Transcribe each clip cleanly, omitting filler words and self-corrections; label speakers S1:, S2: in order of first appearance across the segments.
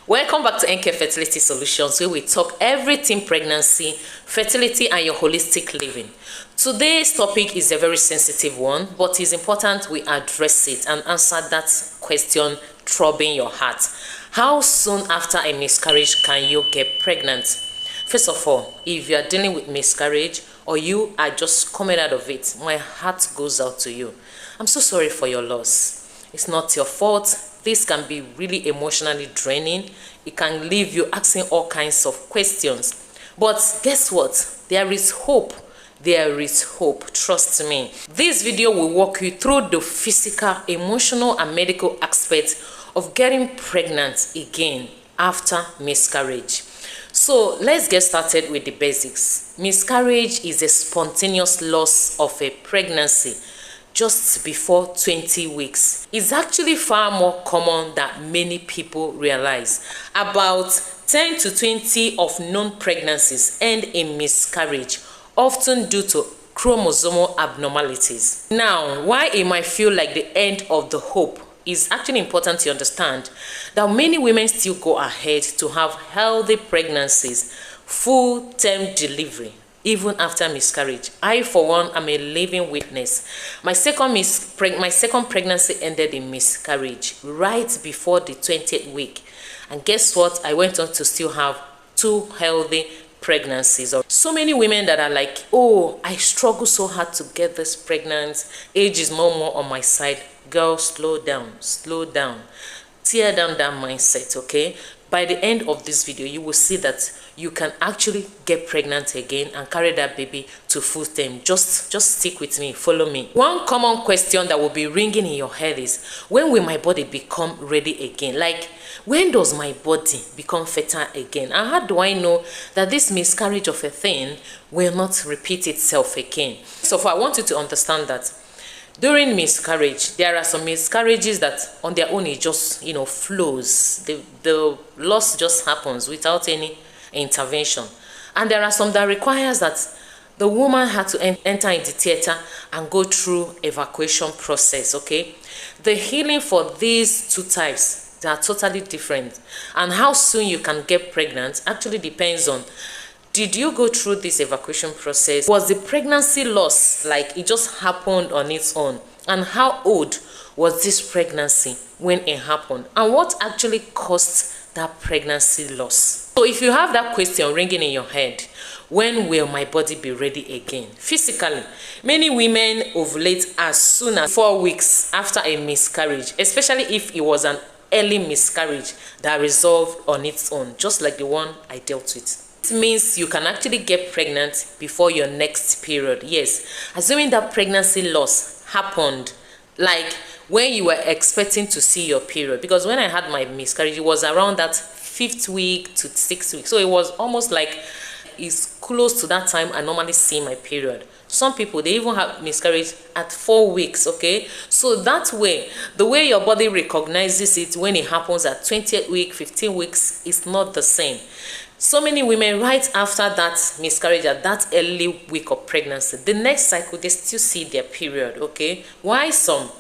S1: Welcome back to NK Fertility Solutions, where we talk everything pregnancy, fertility, and your holistic living. Today's topic is a very sensitive one, but it's important we address it and answer that question troubling your heart. How soon after a miscarriage can you get pregnant? First of all, if you are dealing with miscarriage or you are just coming out of it, my heart goes out to you. I'm so sorry for your loss. It's not your fault. This can be really emotionally draining. It can leave you asking all kinds of questions. But guess what? There is hope. There is hope. Trust me. This video will walk you through the physical, emotional, and medical aspects of getting pregnant again after miscarriage. So let's get started with the basics. Miscarriage is a spontaneous loss of a pregnancy just before 20 weeks. It's actually far more common than many people realize. About 10 to 20 of known pregnancies end in miscarriage, often due to chromosomal abnormalities. Now, why it might feel like the end of the hope, is actually important to understand that many women still go ahead to have healthy pregnancies, full-term delivery, even after miscarriage. I, for one, am a living witness. My second pregnancy ended in miscarriage right before the 20th week. And guess what? I went on to still have 2 healthy pregnancies. So many women that are like, oh, I struggle so hard to get this pregnant. Age is no more on my side. Girl, slow down, slow down. Tear down that mindset, okay? By the end of this video, you will see that you can actually get pregnant again and carry that baby to full term. Just stick with me, follow me. One common question that will be ringing in your head is, when will my body become ready again? Like, when does my body become fertile again? And how do I know that this miscarriage of a thing will not repeat itself again? So I want you to understand that during miscarriage, there are some miscarriages that on their own it just, flows. The loss just happens without any intervention. And there are some that requires that the woman had to enter in the theater and go through evacuation process, okay? The healing for these 2 types, they are totally different. And how soon you can get pregnant actually depends on, did you go through this evacuation process? Was the pregnancy loss like it just happened on its own? And how old was this pregnancy when it happened? And what actually caused that pregnancy loss? So if you have that question ringing in your head, when will my body be ready again? Physically, many women ovulate as soon as 4 weeks after a miscarriage, especially if it was an early miscarriage that resolved on its own, just like the one I dealt with. It means you can actually get pregnant before your next period. Yes, assuming that pregnancy loss happened like when you were expecting to see your period. Because when I had my miscarriage, it was around that 5th week to 6th week. So it was almost like it's close to that time I normally see my period. Some people, they even have miscarriage at 4 weeks, okay? So that way, the way your body recognizes it when it happens at 20th week, 15 weeks, is not the same. So many women, right after that miscarriage, at that early week of pregnancy, the next cycle, they still see their period, okay? Why some?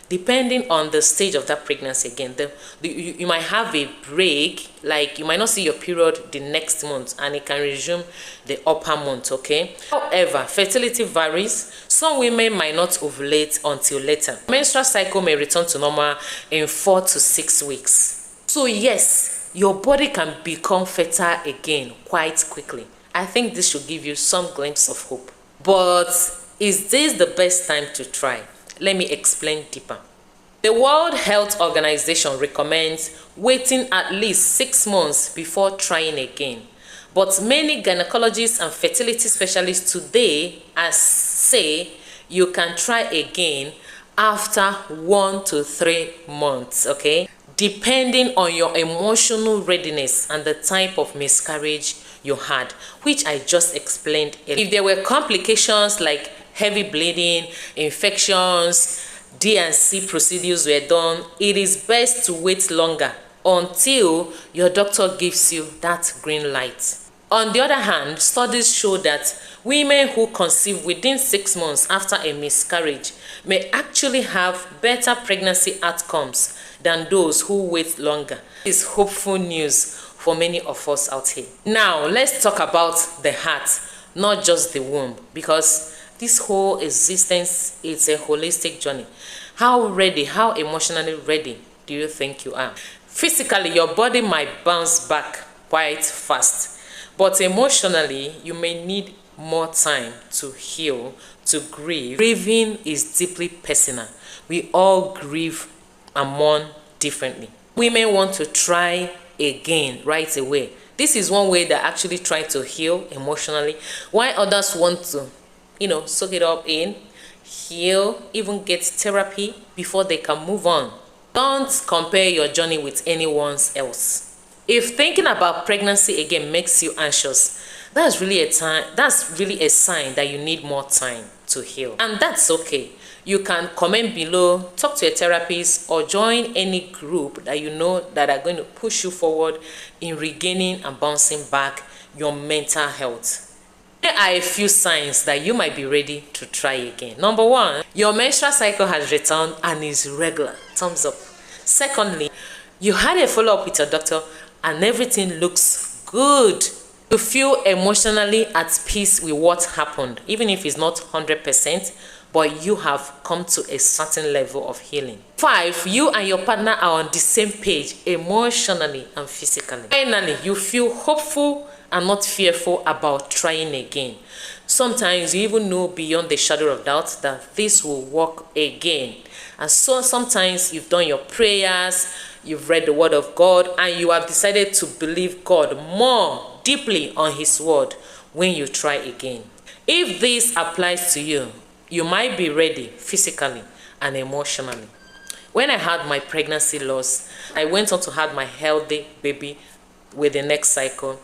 S1: Depending on the stage of that pregnancy again. You might have a break, like you might not see your period the next month and it can resume the upper month, okay? However, fertility varies. Some women might not ovulate until later. Menstrual cycle may return to normal in 4 to 6 weeks. So yes, your body can become fertile again quite quickly. I think this should give you some glimpse of hope. But is this the best time to try? Let me explain deeper. The World Health Organization recommends waiting at least 6 months before trying again. But many gynecologists and fertility specialists today say you can try again after 1 to 3 months, okay? Depending on your emotional readiness and the type of miscarriage you had, which I just explained. If there were complications like heavy bleeding, infections, D&C procedures were done, it is best to wait longer until your doctor gives you that green light. On the other hand, studies show that women who conceive within 6 months after a miscarriage may actually have better pregnancy outcomes than those who wait longer. This is hopeful news for many of us out here. Now, let's talk about the heart, not just the womb, because this whole existence is a holistic journey. How ready, how emotionally ready do you think you are? Physically, your body might bounce back quite fast, but emotionally, you may need more time to heal, to grieve. Grieving is deeply personal. We all grieve and mourn differently. Women want to try again right away. This is one way they're actually trying to heal emotionally, while others want to, soak it up in, heal, even get therapy before they can move on. Don't compare your journey with anyone else. If thinking about pregnancy again makes you anxious, that's really a sign that you need more time to heal. And that's okay. You can comment below, talk to a therapist, or join any group that you know that are going to push you forward in regaining and bouncing back your mental health. Here are a few signs that you might be ready to try again. Number 1, your menstrual cycle has returned and is regular. Thumbs up. Secondly, you had a follow-up with your doctor and everything looks good. You feel emotionally at peace with what happened, even if it's not 100%, but you have come to a certain level of healing. 5, you and your partner are on the same page emotionally and physically. Finally, you feel hopeful and not fearful about trying again. Sometimes you even know beyond the shadow of doubt that this will work again. And so sometimes you've done your prayers, you've read the word of God, and you have decided to believe God more deeply on his word when you try again. If this applies to you, you might be ready physically and emotionally. When I had my pregnancy loss, I went on to have my healthy baby with the next cycle.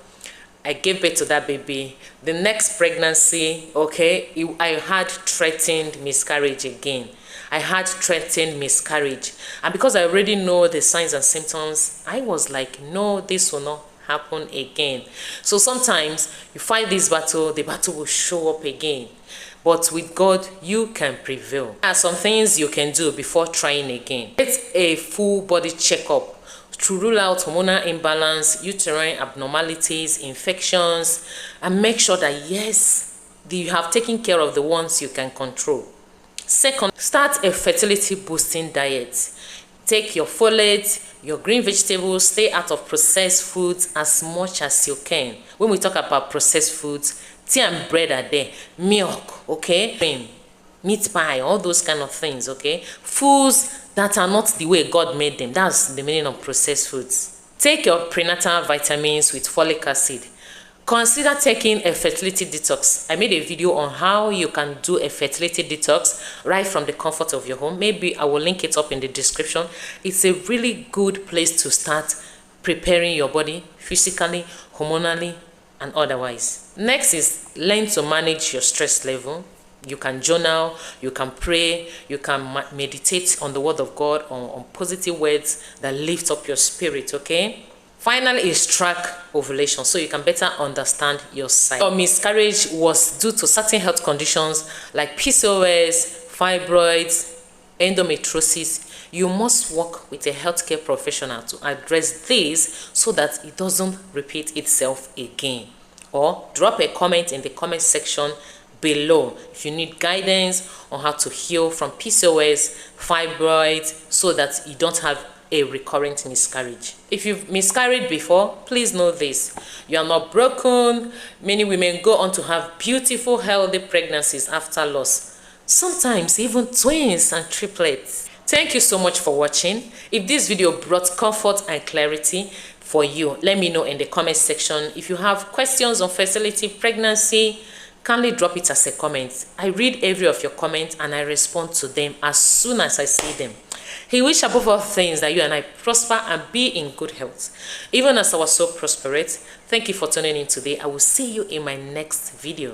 S1: I gave birth to that baby. The next pregnancy, I had threatened miscarriage again. I had threatened miscarriage. And because I already know the signs and symptoms, I was like, no, this will not happen again. So sometimes you fight this battle, the battle will show up again. But with God, you can prevail. There are some things you can do before trying again. Get a full body checkup to rule out hormonal imbalance, uterine abnormalities, infections, and make sure that yes, you have taken care of the ones you can control. Second, start a fertility boosting diet. Take your folate, your green vegetables, stay out of processed foods as much as you can. When we talk about processed foods, tea and bread are there, milk, cream, meat pie, all those kind of things, foods that are not the way God made them. That's the meaning of processed foods. Take your prenatal vitamins with folic acid. Consider taking a fertility detox. I made a video on how you can do a fertility detox right from the comfort of your home. Maybe I will link it up in the description. It's a really good place to start preparing your body physically, hormonally, and otherwise. Next is learn to manage your stress level. You can journal, you can pray, you can meditate on the word of God, on positive words that lift up your spirit, Finally is track ovulation so you can better understand your cycle. Your miscarriage was due to certain health conditions like PCOS, fibroids, endometriosis. You must work with a healthcare professional to address this so that it doesn't repeat itself again. Or drop a comment in the comment section below if you need guidance on how to heal from PCOS, fibroids, so that you don't have a recurrent miscarriage. If you've miscarried before, please know this: you are not broken. Many women go on to have beautiful, healthy pregnancies after loss, sometimes even twins and triplets. Thank you so much for watching. If this video brought comfort and clarity for you, let me know in the comment section. If you have questions on fertility, pregnancy, kindly drop it as a comment. I read every of your comments and I respond to them as soon as I see them. He wish above all things that you and I prosper and be in good health, even as our soul prospereth. Thank you for tuning in today. I will see you in my next video.